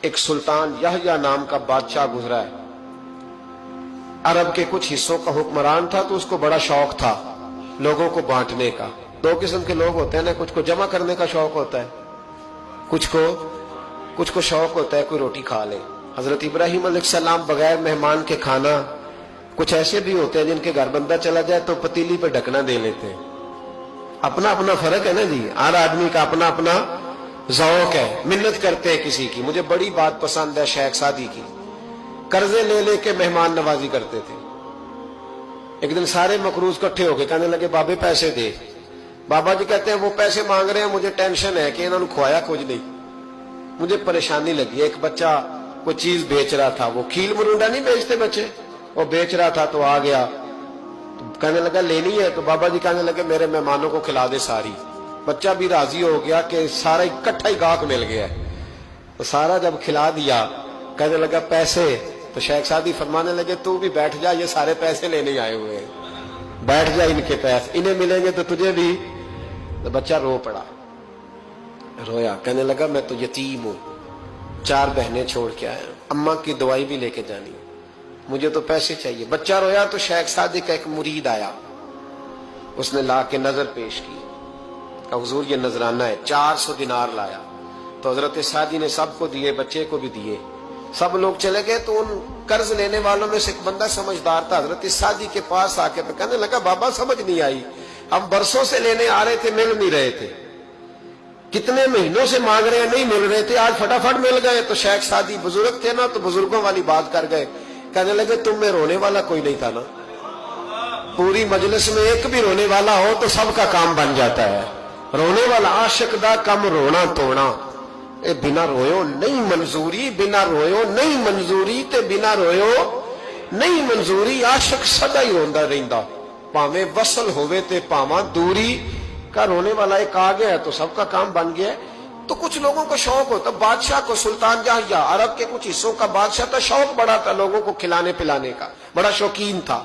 ایک سلطان یحییٰ نام کا بادشاہ گزرا ہے. عرب کے کچھ حصوں کا حکمران تھا تو اس کو بڑا شوق تھا لوگوں کو بانٹنے کا. دو قسم کے لوگ ہوتے ہیں نا, کچھ کو جمع کرنے کا شوق ہوتا ہے, کچھ کو شوق ہوتا ہے کوئی روٹی کھا لے. حضرت ابراہیم علیہ السلام بغیر مہمان کے کھانا, کچھ ایسے بھی ہوتے ہیں جن کے گھر بندہ چلا جائے تو پتیلی پہ ڈھکنا دے لیتے ہیں. اپنا اپنا فرق ہے نا جی, ہر آدمی کا اپنا اپنا ذوق ہے. منت کرتے ہیں کسی کی. مجھے بڑی بات پسند ہے شیخ سعدی کی, قرضے لے لے کے مہمان نوازی کرتے تھے. ایک دن سارے مقروض کٹھے ہو کے کہنے لگے بابے پیسے دے. بابا جی کہتے ہیں وہ پیسے مانگ رہے ہیں, مجھے ٹینشن ہے کہ انہوں نے کھوایا کچھ نہیں, مجھے پریشانی لگی. ایک بچہ کوئی چیز بیچ رہا تھا, وہ کھیل مرونڈا نہیں بیچتے بچے, وہ بیچ رہا تھا تو آ گیا, کہنے لگا لینی ہے. تو بابا جی کہنے لگے میرے مہمانوں کو کھلا دے ساری. بچہ بھی راضی ہو گیا کہ سارا اکٹھا ہی گاہک مل گیا. تو سارا جب کھلا دیا کہنے لگا پیسے. تو شیخ سعدی فرمانے لگے تو بھی بیٹھ جا, یہ سارے پیسے لینے آئے ہوئے ہیں, بیٹھ جا, ان کے پیسے انہیں ملیں گے تو تجھے بھی. تو بچہ رو پڑا, رویا, کہنے لگا میں تو یتیم ہوں, 4 بہنیں چھوڑ کے آیا, اماں کی دوائی بھی لے کے جانی, مجھے تو پیسے چاہیے. بچہ رویا تو شیخ سعدی کا ایک مرید آیا, اس نے لا کے نظر پیش کی, کہ حضور یہ نذرانہ ہے. 400 دینار لایا. تو حضرت سعدی نے سب کو دیے, بچے کو بھی دیے. سب لوگ چلے گئے تو ان قرض لینے والوں میں سے ایک بندہ سمجھدار تھا, حضرت سعدی کے پاس آ کے کہنے لگا بابا سمجھ نہیں آئی, ہم برسوں سے لینے آ رہے تھے مل نہیں رہے تھے, کتنے مہینوں سے مانگ رہے ہیں نہیں مل رہے تھے, آج فٹافٹ مل گئے. تو شیخ سعدی بزرگ تھے نا, تو بزرگوں والی بات کر گئے. کہنے لگے تم میں رونے والا کوئی نہیں تھا نا, پوری مجلس میں ایک بھی رونے والا ہو تو سب کا کام بن جاتا ہے. رونے والا عاشق دا کم رونا توڑا, اے بنا رویو نہیں منظوری, بنا رویو نہیں منظوری, تے بنا رویو نہیں منظوری. عاشق سدا ہی روندا رہندا, پاویں وصل ہوئے تے پاواں دوری. کا رونے والا ایک آ گیا ہے تو سب کا کام بن گیا ہے. تو کچھ لوگوں کو شوق ہوتا, بادشاہ کو سلطان یحییٰ عرب کے کچھ حصوں کا بادشاہ تھا, شوق بڑا تھا لوگوں کو کھلانے پلانے کا, بڑا شوقین تھا,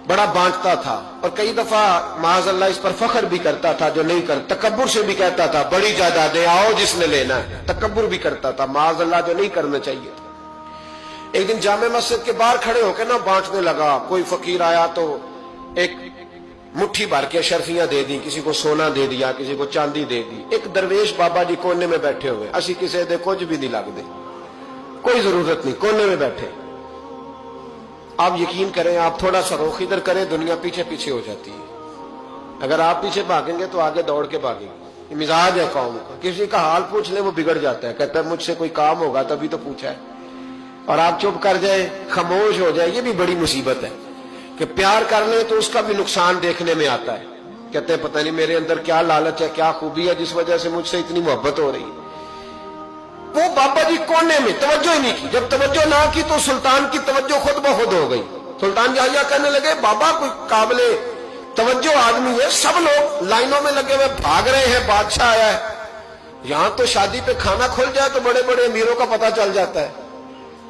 بڑا بانٹتا تھا. اور کئی دفعہ معاذ اللہ اس پر فخر بھی کرتا تھا جو نہیں کر, تکبر سے بھی کہتا تھا بڑی جائیدادیں آؤ جس نے لینا ہے, تکبر بھی کرتا تھا معاذ اللہ جو نہیں کرنا چاہیے تھا. ایک دن جامع مسجد کے باہر کھڑے ہو کے نا بانٹنے لگا. کوئی فقیر آیا تو ایک مٹھی بھر کے شرفیاں دے دی, کسی کو سونا دے دیا, کسی کو چاندی دے دی. ایک درویش بابا جی کونے میں بیٹھے ہوئے, اسی کسی دے کچھ بھی نہیں لگ دے, کوئی ضرورت نہیں, کونے میں بیٹھے. آپ یقین کریں, آپ تھوڑا سا رخ ادھر کریں, دنیا پیچھے پیچھے ہو جاتی ہے. اگر آپ پیچھے بھاگیں گے تو آگے دوڑ کے بھاگیں گے. یہ مزاج ہے قوم کا, کسی کا حال پوچھ لیں وہ بگڑ جاتا ہے, کہتا ہے مجھ سے کوئی کام ہوگا تبھی تو پوچھا ہے. اور آپ چپ کر جائیں, خاموش ہو جائے, یہ بھی بڑی مصیبت ہے. کہ پیار کر لیں تو اس کا بھی نقصان دیکھنے میں آتا ہے. کہتے ہیں پتہ نہیں میرے اندر کیا لالچ ہے, کیا خوبی ہے جس وجہ سے مجھ سے اتنی محبت ہو رہی ہے. وہ بابا جی کونے میں توجہ ہی نہیں کی. جب توجہ نہ کی تو سلطان کی توجہ خود بخود ہو گئی. سلطان یحییٰ کہنے لگے بابا کوئی قابل توجہ آدمی ہے, سب لوگ لائنوں میں لگے ہوئے بھاگ رہے ہیں, بادشاہ آیا ہے. یہاں تو شادی پہ کھانا کھل جائے تو بڑے بڑے امیروں کا پتہ چل جاتا ہے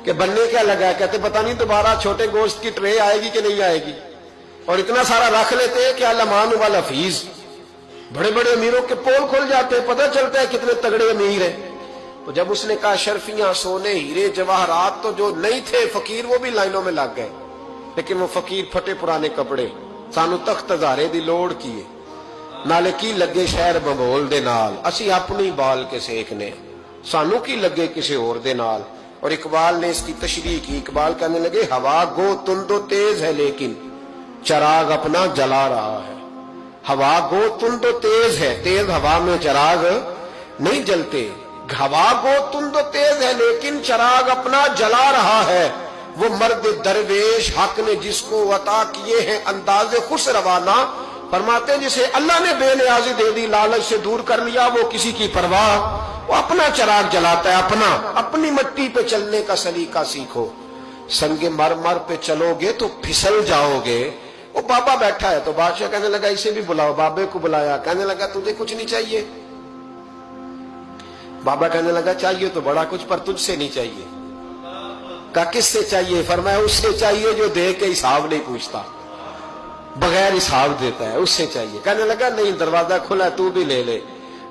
کہ بننے کیا لگا ہے. کہتے پتہ نہیں دوبارہ چھوٹے گوشت کی ٹرے آئے گی کہ نہیں آئے گی, اور اتنا سارا رکھ لیتے ہیں کہ المان والحفیظ. بڑے بڑے امیروں کے پول کھل جاتے ہیں, پتہ چلتا ہے کتنے تگڑے امیر ہیں. تو جب اس نے کہا شرفیاں, سونے, ہیرے, جواہرات, تو جو نہیں تھے فقیر وہ بھی لائنوں میں لگ گئے. لیکن وہ فقیر پھٹے پرانے کپڑے, سانو تخت ہزارے دی لوڑ کیے, نالے کی لگے شہر ببول دے نال, اسی اپنی بال کے سیکنے, سانو کی لگے کسی اور دے نال. اور اقبال نے اس کی تشریح کی. اقبال کہنے لگے ہوا گو تند و تیز ہے لیکن چراغ اپنا جلا رہا ہے. ہوا گو تند و تیز ہے, تیز ہوا میں چراغ نہیں جلتے. ہوا گو تند و تیز ہے لیکن چراغ اپنا جلا رہا ہے. وہ مرد درویش حق نے جس کو عطا کیے ہیں انداز خوش روانہ, فرماتے ہیں جسے اللہ نے بے نیازی دے دی, لالچ سے دور کر لیا, وہ کسی کی پرواہ, وہ اپنا چراغ جلاتا ہے. اپنی مٹی پہ چلنے کا سلیقہ سیکھو, سنگ مرمر پہ چلو گے تو پھسل جاؤ گے. وہ بابا بیٹھا ہے تو بادشاہ کہنے لگا اسے بھی بلاؤ. بابے کو بلایا, کہنے لگا تجھے کچھ نہیں چاہیے. بابا کہنے لگا چاہیے تو بڑا کچھ, پر تجھ سے نہیں چاہیے. کہا کس سے چاہیے؟ فرمایا اس سے چاہیے جو دے کے حساب نہیں پوچھتا, بغیر حساب دیتا ہے, اس سے چاہیے. کہنے لگا نہیں, دروازہ کھلا ہے, تو بھی لے لے.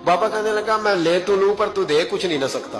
بابا کہنے لگا میں لے تو لوں پر تو دے کچھ نہیں نہ سکتا.